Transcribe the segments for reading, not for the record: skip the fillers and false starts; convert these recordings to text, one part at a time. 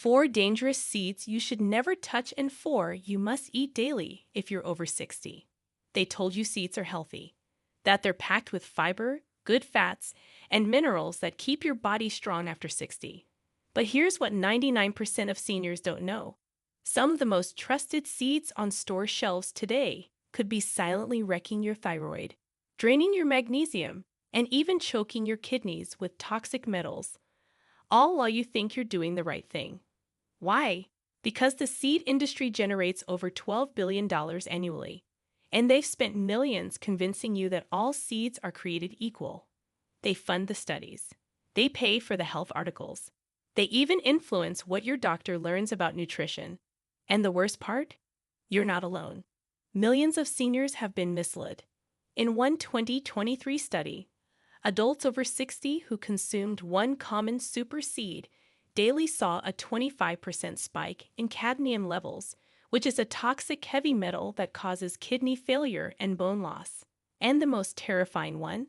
4 dangerous seeds you should never touch and 4 you must eat daily if you're over 60. They told you seeds are healthy, that they're packed with fiber, good fats, and minerals that keep your body strong after 60. But here's what 99% of seniors don't know. Some of the most trusted seeds on store shelves today could be silently wrecking your thyroid, draining your magnesium, and even choking your kidneys with toxic metals, all while you think you're doing the right thing. Why? Because the seed industry generates over $12 billion annually, and they've spent millions convincing you that all seeds are created equal. They fund the studies. They pay for the health articles. They even influence what your doctor learns about nutrition. And the worst part? You're not alone. Millions of seniors have been misled. In one 2023 study, adults over 60 who consumed one common super seed daily saw a 25% spike in cadmium levels, which is a toxic heavy metal that causes kidney failure and bone loss. And the most terrifying one?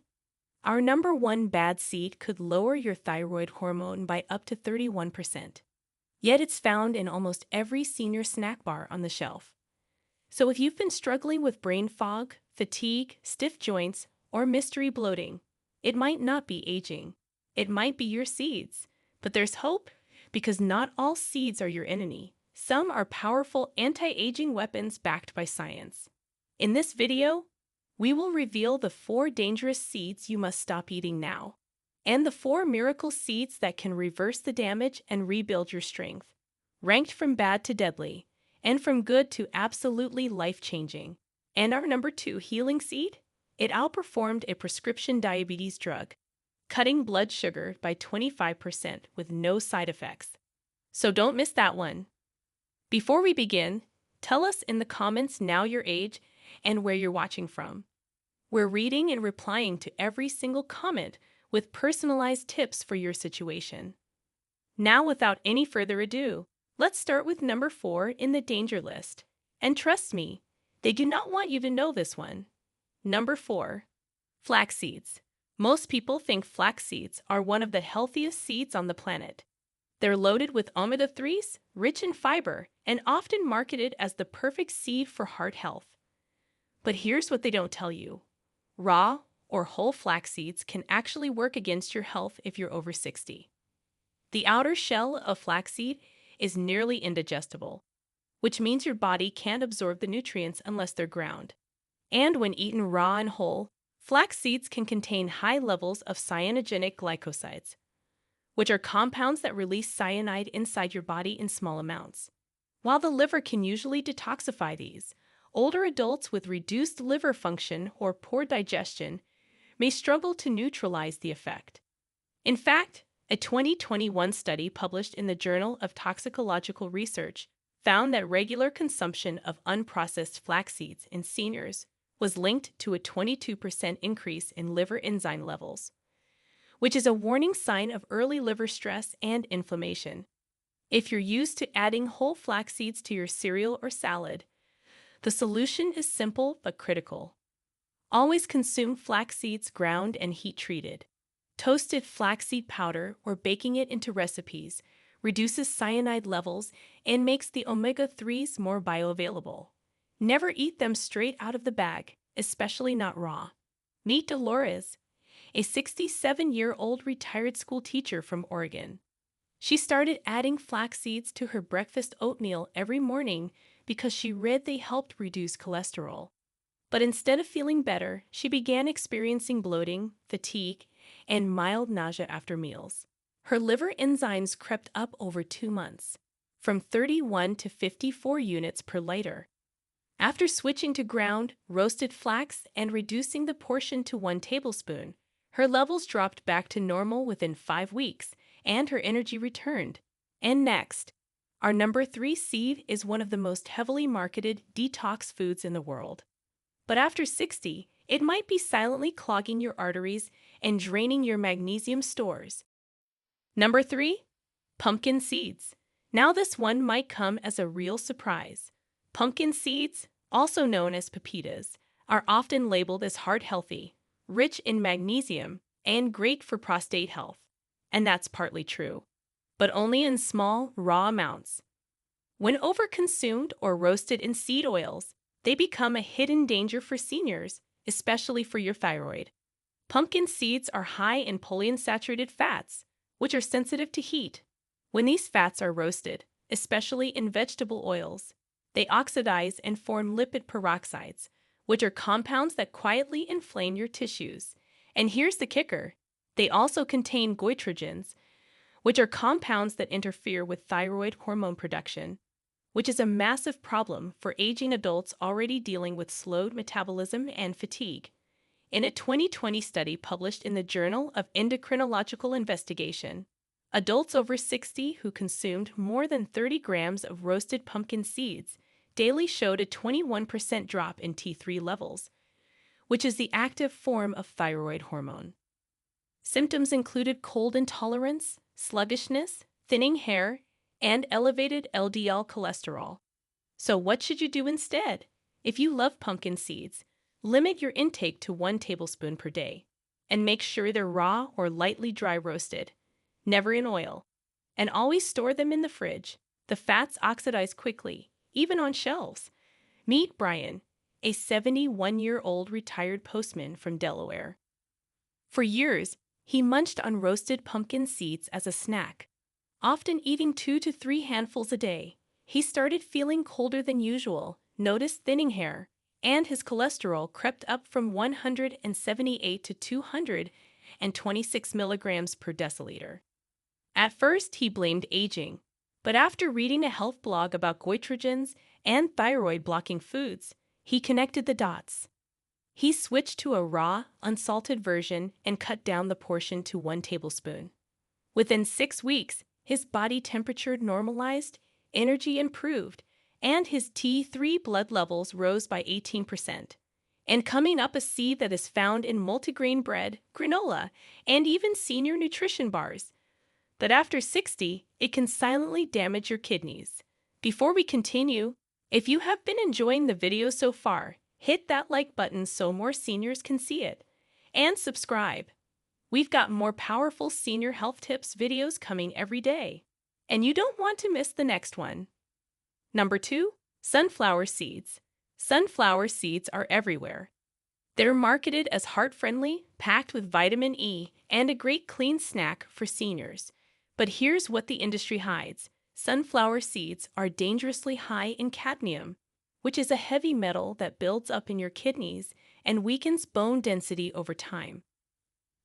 Our number one bad seed could lower your thyroid hormone by up to 31%. Yet it's found in almost every senior snack bar on the shelf. So if you've been struggling with brain fog, fatigue, stiff joints, or mystery bloating, it might not be aging. It might be your seeds. But there's hope, because not all seeds are your enemy. Some are powerful anti-aging weapons backed by science. In this video, we will reveal the 4 dangerous seeds you must stop eating now, and the 4 miracle seeds that can reverse the damage and rebuild your strength, ranked from bad to deadly, and from good to absolutely life-changing. And our number 2 healing seed? It outperformed a prescription diabetes drug, cutting blood sugar by 25% with no side effects. So don't miss that one. Before we begin, tell us in the comments now your age and where you're watching from. We're reading and replying to every single comment with personalized tips for your situation. Now, without any further ado, let's start with number 4 in the danger list. And trust me, they do not want you to know this one. Number 4. Flax seeds. Most people think flax seeds are one of the healthiest seeds on the planet. They're loaded with omega-3s, rich in fiber, and often marketed as the perfect seed for heart health. But here's what they don't tell you. Raw or whole flax seeds can actually work against your health if you're over 60. The outer shell of flaxseed is nearly indigestible, which means your body can't absorb the nutrients unless they're ground. And when eaten raw and whole, flax seeds can contain high levels of cyanogenic glycosides, which are compounds that release cyanide inside your body in small amounts. While the liver can usually detoxify these, older adults with reduced liver function or poor digestion may struggle to neutralize the effect. In fact, a 2021 study published in the Journal of Toxicological Research found that regular consumption of unprocessed flax seeds in seniors was linked to a 22% increase in liver enzyme levels, which is a warning sign of early liver stress and inflammation. If you're used to adding whole flax seeds to your cereal or salad, the solution is simple but critical. Always consume flax seeds ground and heat-treated. Toasted flaxseed powder or baking it into recipes reduces cyanide levels and makes the omega-3s more bioavailable. Never eat them straight out of the bag, especially not raw. Meet Dolores, a 67-year-old retired school teacher from Oregon. She started adding flax seeds to her breakfast oatmeal every morning because she read they helped reduce cholesterol. But instead of feeling better, she began experiencing bloating, fatigue, and mild nausea after meals. Her liver enzymes crept up over 2 months, from 31 to 54 units per liter. After switching to ground, roasted flax and reducing the portion to 1 tablespoon, her levels dropped back to normal within 5 weeks, and her energy returned. And next, our number 3 seed is one of the most heavily marketed detox foods in the world. But after 60, it might be silently clogging your arteries and draining your magnesium stores. Number 3. Pumpkin seeds. Now this one might come as a real surprise. Pumpkin seeds, also known as pepitas, are often labeled as heart-healthy, rich in magnesium, and great for prostate health. And that's partly true. but only in small, raw amounts. When overconsumed or roasted in seed oils, they become a hidden danger for seniors, especially for your thyroid. Pumpkin seeds are high in polyunsaturated fats, which are sensitive to heat. When these fats are roasted, especially in vegetable oils, they oxidize and form lipid peroxides, which are compounds that quietly inflame your tissues. And here's the kicker: they also contain goitrogens, which are compounds that interfere with thyroid hormone production, which is a massive problem for aging adults already dealing with slowed metabolism and fatigue. In a 2020 study published in the Journal of Endocrinological Investigation, adults over 60 who consumed more than 30 grams of roasted pumpkin seeds daily showed a 21% drop in T3 levels, which is the active form of thyroid hormone. Symptoms included cold intolerance, sluggishness, thinning hair, and elevated LDL cholesterol. So what should you do instead? If you love pumpkin seeds, limit your intake to 1 tablespoon per day, and make sure they're raw or lightly dry roasted, never in oil. And always store them in the fridge. The fats oxidize quickly, even on shelves. Meet Brian, a 71-year-old retired postman from Delaware. For years, he munched on roasted pumpkin seeds as a snack, often eating 2 to 3 handfuls a day. He started feeling colder than usual, noticed thinning hair, and his cholesterol crept up from 178 to 226 milligrams per deciliter. At first, he blamed aging, but after reading a health blog about goitrogens and thyroid-blocking foods, he connected the dots. He switched to a raw, unsalted version and cut down the portion to 1 tablespoon. Within 6 weeks, his body temperature normalized, energy improved, and his T3 blood levels rose by 18%. And coming up a seed that is found in multigrain bread, granola, and even senior nutrition bars. But after 60, it can silently damage your kidneys. Before we continue, if you have been enjoying the video so far, hit that like button so more seniors can see it. And subscribe. We've got more powerful senior health tips videos coming every day, and you don't want to miss the next one. Number 2, sunflower seeds. Sunflower seeds are everywhere. They're marketed as heart-friendly, packed with vitamin E, and a great clean snack for seniors. But here's what the industry hides. Sunflower seeds are dangerously high in cadmium, which is a heavy metal that builds up in your kidneys and weakens bone density over time.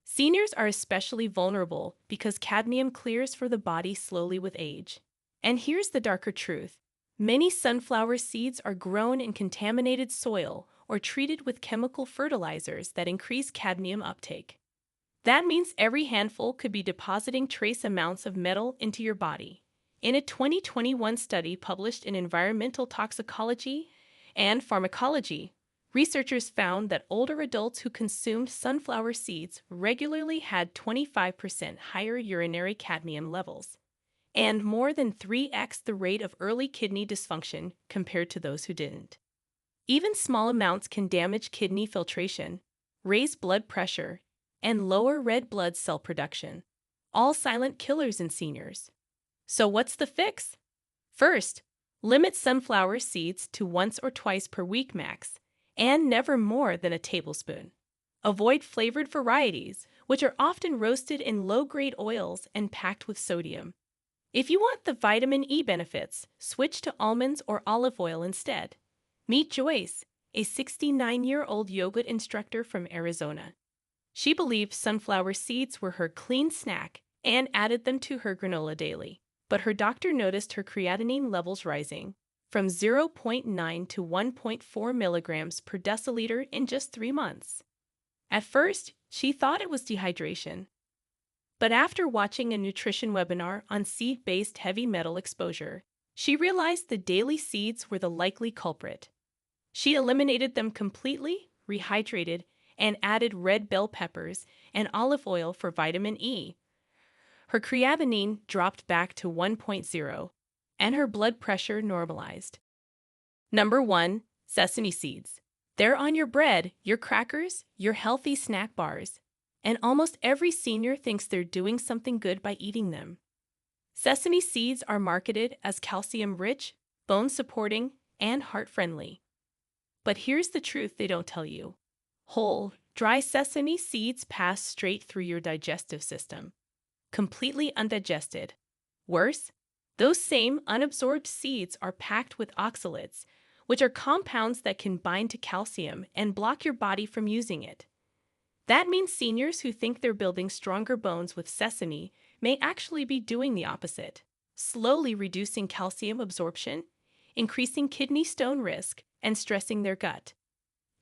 Seniors are especially vulnerable because cadmium clears for the body slowly with age. And here's the darker truth. Many sunflower seeds are grown in contaminated soil or treated with chemical fertilizers that increase cadmium uptake. That means every handful could be depositing trace amounts of metal into your body. In a 2021 study published in Environmental Toxicology and Pharmacology, researchers found that older adults who consumed sunflower seeds regularly had 25% higher urinary cadmium levels, and more than 3x the rate of early kidney dysfunction compared to those who didn't. Even small amounts can damage kidney filtration, raise blood pressure, and lower red blood cell production, all silent killers in seniors. So what's the fix? First, limit sunflower seeds to once or twice per week max, and never more than a tablespoon. Avoid flavored varieties, which are often roasted in low-grade oils and packed with sodium. If you want the vitamin E benefits, switch to almonds or olive oil instead. Meet Joyce, a 69-year-old yoga instructor from Arizona. She believed sunflower seeds were her clean snack and added them to her granola daily. But her doctor noticed her creatinine levels rising from 0.9 to 1.4 milligrams per deciliter in just 3 months. At first, she thought it was dehydration. But after watching a nutrition webinar on seed-based heavy metal exposure, she realized the daily seeds were the likely culprit. She eliminated them completely, rehydrated, and added red bell peppers and olive oil for vitamin E. Her creatinine dropped back to 1.0, and her blood pressure normalized. Number 1, sesame seeds. They're on your bread, your crackers, your healthy snack bars, and almost every senior thinks they're doing something good by eating them. Sesame seeds are marketed as calcium-rich, bone-supporting, and heart-friendly. But here's the truth they don't tell you. Whole, dry sesame seeds pass straight through your digestive system, completely undigested. Worse, those same unabsorbed seeds are packed with oxalates, which are compounds that can bind to calcium and block your body from using it. That means seniors who think they're building stronger bones with sesame may actually be doing the opposite, slowly reducing calcium absorption, increasing kidney stone risk, and stressing their gut.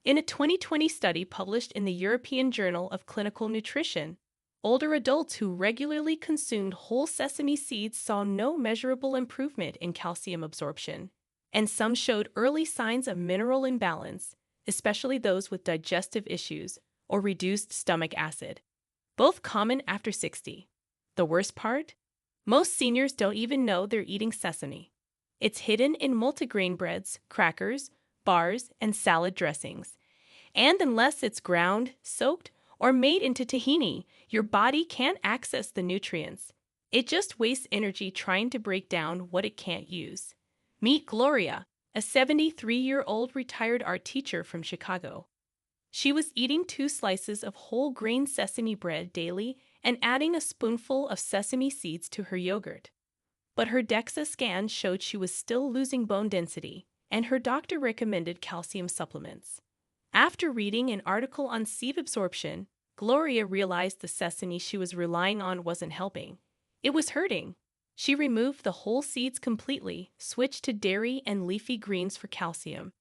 In a 2020 study published in the European Journal of Clinical Nutrition, older adults who regularly consumed whole sesame seeds saw no measurable improvement in calcium absorption, and some showed early signs of mineral imbalance, especially those with digestive issues or reduced stomach acid, both common after 60. The worst part? Most seniors don't even know they're eating sesame. It's hidden in multigrain breads, crackers, bars, and salad dressings. And unless it's ground, soaked, or made into tahini, your body can't access the nutrients. It just wastes energy trying to break down what it can't use. Meet Gloria, a 73-year-old retired art teacher from Chicago. She was eating 2 slices of whole grain sesame bread daily and adding a spoonful of sesame seeds to her yogurt. But her DEXA scan showed she was still losing bone density, and her doctor recommended calcium supplements. After reading an article on seed absorption, Gloria realized the sesame she was relying on wasn't helping. It was hurting. She removed the whole seeds completely, switched to dairy and leafy greens for calcium,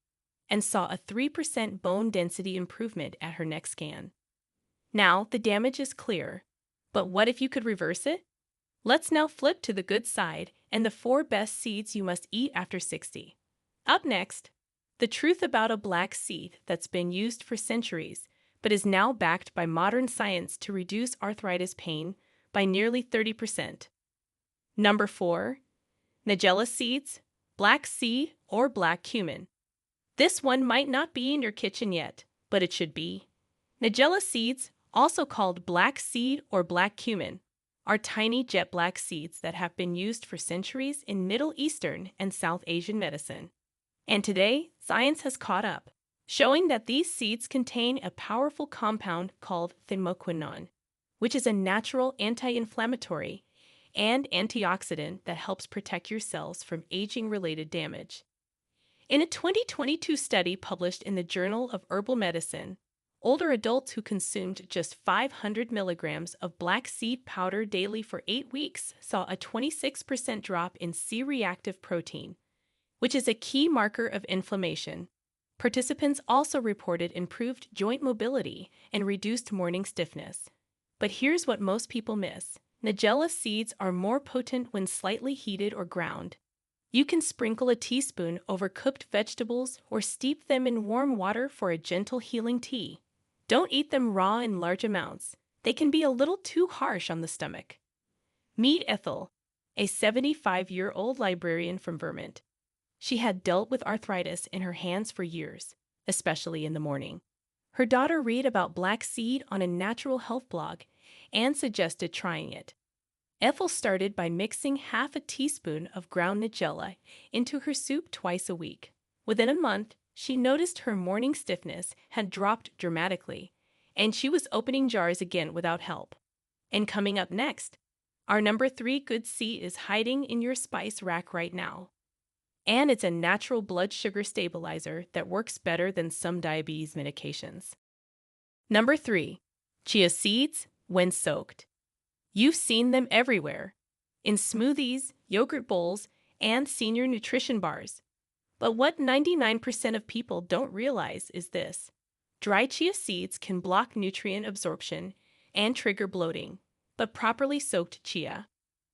and saw a 3% bone density improvement at her next scan. Now, the damage is clear. But what if you could reverse it? Let's now flip to the good side and the 4 best seeds you must eat after 60. Up next, the truth about a black seed that's been used for centuries, but is now backed by modern science to reduce arthritis pain by nearly 30%. Number 4. Nigella seeds, black seed, or black cumin. This one might not be in your kitchen yet, but it should be. Nigella seeds, also called black seed or black cumin, are tiny jet black seeds that have been used for centuries in Middle Eastern and South Asian medicine. And today, science has caught up, showing that these seeds contain a powerful compound called thymoquinone, which is a natural anti-inflammatory and antioxidant that helps protect your cells from aging-related damage. In a 2022 study published in the Journal of Herbal Medicine, older adults who consumed just 500 milligrams of black seed powder daily for 8 weeks saw a 26% drop in C-reactive protein, which is a key marker of inflammation. Participants also reported improved joint mobility and reduced morning stiffness. But here's what most people miss. Nigella seeds are more potent when slightly heated or ground. You can sprinkle a teaspoon over cooked vegetables or steep them in warm water for a gentle healing tea. Don't eat them raw in large amounts. They can be a little too harsh on the stomach. Meet Ethel, a 75-year-old librarian from Vermont. She had dealt with arthritis in her hands for years, especially in the morning. Her daughter read about black seed on a natural health blog and suggested trying it. Ethel started by mixing half a teaspoon of ground nigella into her soup twice a week. Within a month, she noticed her morning stiffness had dropped dramatically, and she was opening jars again without help. And coming up next, our number 3 good seed is hiding in your spice rack right now. And it's a natural blood sugar stabilizer that works better than some diabetes medications. Number 3. Chia seeds when soaked. You've seen them everywhere, in smoothies, yogurt bowls, and senior nutrition bars. But what 99% of people don't realize is this. Dry chia seeds can block nutrient absorption and trigger bloating, but properly soaked chia,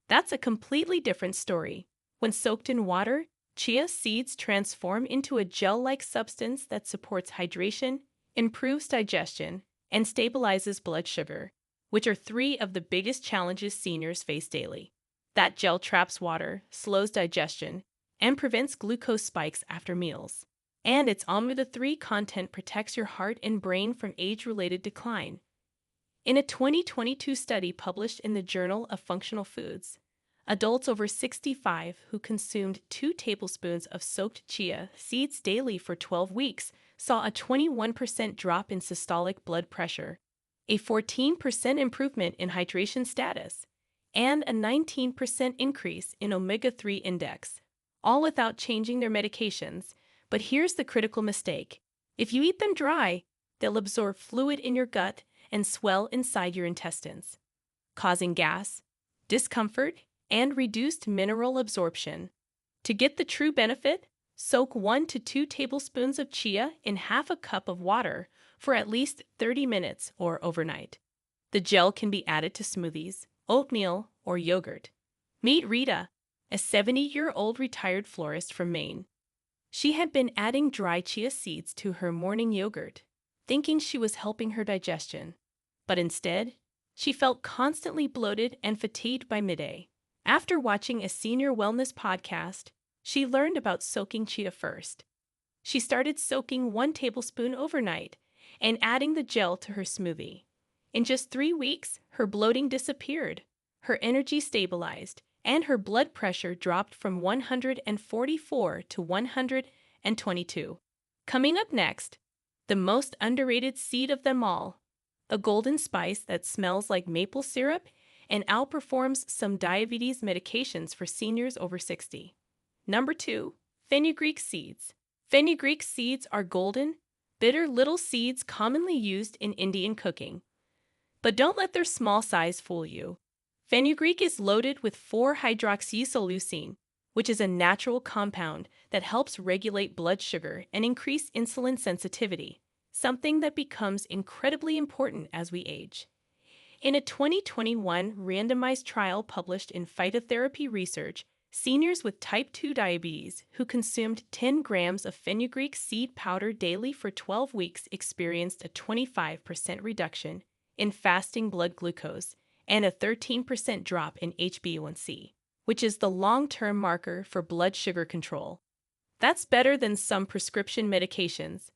that's a completely different story. When soaked in water, chia seeds transform into a gel-like substance that supports hydration, improves digestion, and stabilizes blood sugar, which are 3 of the biggest challenges seniors face daily. That gel traps water, slows digestion, and prevents glucose spikes after meals. And its omega-3 content protects your heart and brain from age-related decline. In a 2022 study published in the Journal of Functional Foods, Adults over 65 who consumed 2 tablespoons of soaked chia seeds daily for 12 weeks saw a 21% drop in systolic blood pressure, a 14% improvement in hydration status, and a 19% increase in omega-3 index, all without changing their medications. But here's the critical mistake. If you eat them dry, they'll absorb fluid in your gut and swell inside your intestines, causing gas, discomfort, and reduced mineral absorption. To get the true benefit, soak 1 to 2 tablespoons of chia in half a cup of water for at least 30 minutes or overnight. The gel can be added to smoothies, oatmeal, or yogurt. Meet Rita, a 70-year-old retired florist from Maine. She had been adding dry chia seeds to her morning yogurt, thinking she was helping her digestion. But instead, she felt constantly bloated and fatigued by midday. After watching a senior wellness podcast, she learned about soaking chia first. She started soaking 1 tablespoon overnight and adding the gel to her smoothie. In just 3 weeks, her bloating disappeared, her energy stabilized, and her blood pressure dropped from 144 to 122. Coming up next, the most underrated seed of them all, a golden spice that smells like maple syrup and outperforms some diabetes medications for seniors over 60. Number 2, fenugreek seeds. Fenugreek seeds are golden, bitter little seeds commonly used in Indian cooking. But don't let their small size fool you. Fenugreek is loaded with 4-hydroxyisoleucine, which is a natural compound that helps regulate blood sugar and increase insulin sensitivity, something that becomes incredibly important as we age. In a 2021 randomized trial published in Phytotherapy Research, seniors with type 2 diabetes who consumed 10 grams of fenugreek seed powder daily for 12 weeks experienced a 25% reduction in fasting blood glucose and a 13% drop in HbA1c, which is the long-term marker for blood sugar control. That's better than some prescription medications,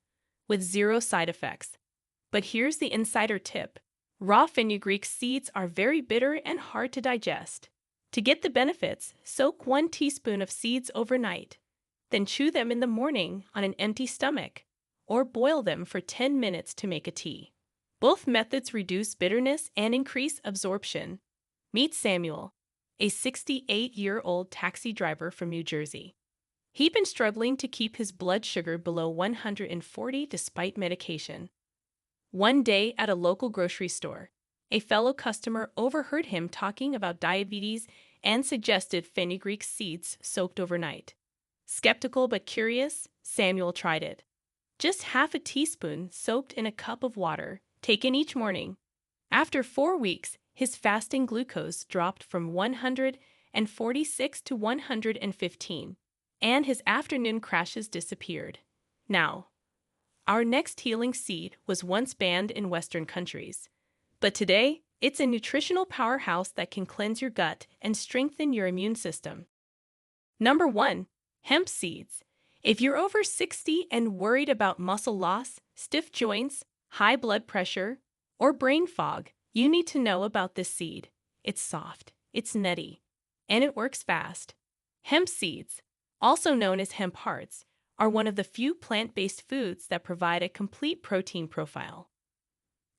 with 0 side effects. But here's the insider tip. Raw fenugreek seeds are very bitter and hard to digest. To get the benefits, soak 1 teaspoon of seeds overnight, then chew them in the morning on an empty stomach, or boil them for 10 minutes to make a tea. Both methods reduce bitterness and increase absorption. Meet Samuel, a 68-year-old taxi driver from New Jersey. He'd been struggling to keep his blood sugar below 140 despite medication. One day at a local grocery store, a fellow customer overheard him talking about diabetes and suggested fenugreek seeds soaked overnight. Skeptical but curious, Samuel tried it. Just half a teaspoon soaked in a cup of water, taken each morning. After 4 weeks, his fasting glucose dropped from 146 to 115, and his afternoon crashes disappeared. Now, our next healing seed was once banned in Western countries, but today it's a nutritional powerhouse that can cleanse your gut and strengthen your immune system. Number 1, hemp seeds. If you're over 60 and worried about muscle loss, stiff joints, high blood pressure, or brain fog, you need to know about this seed. It's soft, it's nutty, and it works fast. Hemp seeds, also known as hemp hearts, are one of the few plant-based foods that provide a complete protein profile.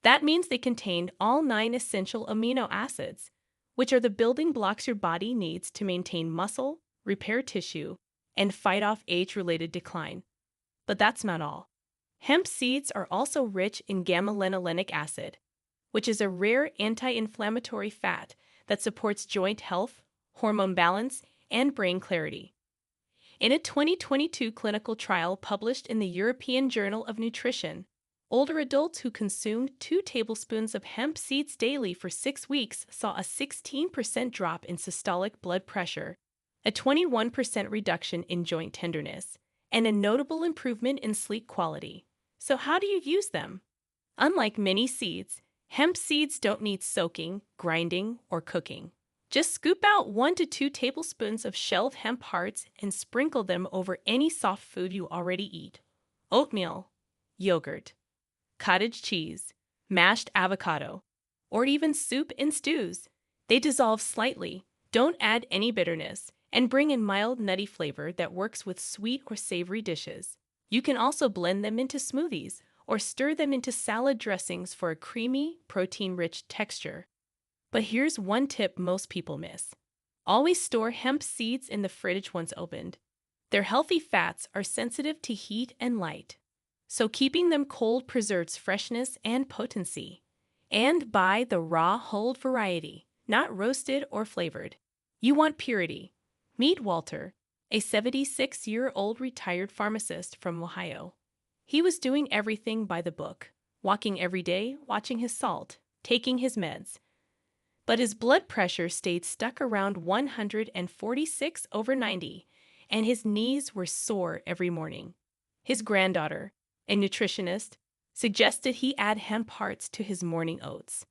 That means they contain all 9 essential amino acids, which are the building blocks your body needs to maintain muscle, repair tissue, and fight off age-related decline. But that's not all. Hemp seeds are also rich in gamma-linolenic acid, which is a rare anti-inflammatory fat that supports joint health, hormone balance, and brain clarity. In a 2022 clinical trial published in the European Journal of Nutrition, older adults who consumed 2 tablespoons of hemp seeds daily for 6 weeks saw a 16% drop in systolic blood pressure, a 21% reduction in joint tenderness, and a notable improvement in sleep quality. So how do you use them? Unlike many seeds, hemp seeds don't need soaking, grinding, or cooking. Just scoop out 1 to 2 tablespoons of shelled hemp hearts and sprinkle them over any soft food you already eat. Oatmeal, yogurt, cottage cheese, mashed avocado, or even soup and stews. They dissolve slightly, Don't add any bitterness, and bring in mild nutty flavor that works with sweet or savory dishes. You can also blend them into smoothies or stir them into salad dressings for a creamy, protein-rich texture. But here's one tip most people miss. Always store hemp seeds in the fridge once opened. Their healthy fats are sensitive to heat and light, so keeping them cold preserves freshness and potency. And buy the raw hulled variety, not roasted or flavored. You want purity. Meet Walter, a 76-year-old retired pharmacist from Ohio. He was doing everything by the book, walking every day, watching his salt, taking his meds. But his blood pressure stayed stuck around 146/90, and his knees were sore every morning. His granddaughter, a nutritionist, suggested he add hemp hearts to his morning oats.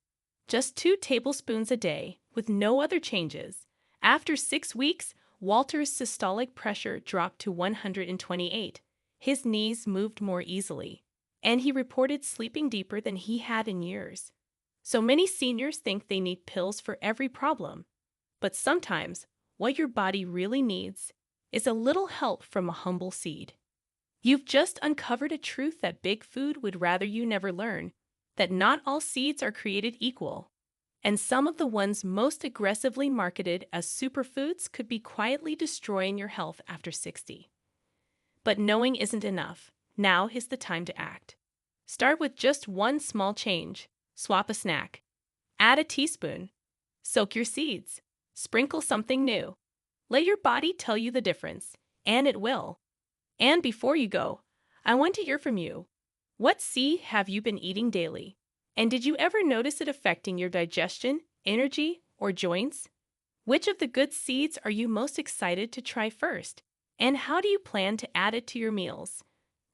Just 2 tablespoons a day, with no other changes. After 6 weeks, Walter's systolic pressure dropped to 128. His knees moved more easily, and he reported sleeping deeper than he had in years. So many seniors think they need pills for every problem. But sometimes, what your body really needs is a little help from a humble seed. You've just uncovered a truth that big food would rather you never learn, that not all seeds are created equal. And some of the ones most aggressively marketed as superfoods could be quietly destroying your health after 60. But knowing isn't enough. Now is the time to act. Start with just one small change. Swap a snack. Add a teaspoon. Soak your seeds. Sprinkle something new. Let your body tell you the difference, and it will. And before you go, I want to hear from you. What seed have you been eating daily? And did you ever notice it affecting your digestion, energy, or joints? Which of the good seeds are you most excited to try first? And how do you plan to add it to your meals?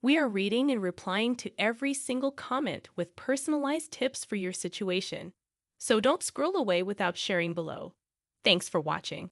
We are reading and replying to every single comment with personalized tips for your situation. So don't scroll away without sharing below. Thanks for watching.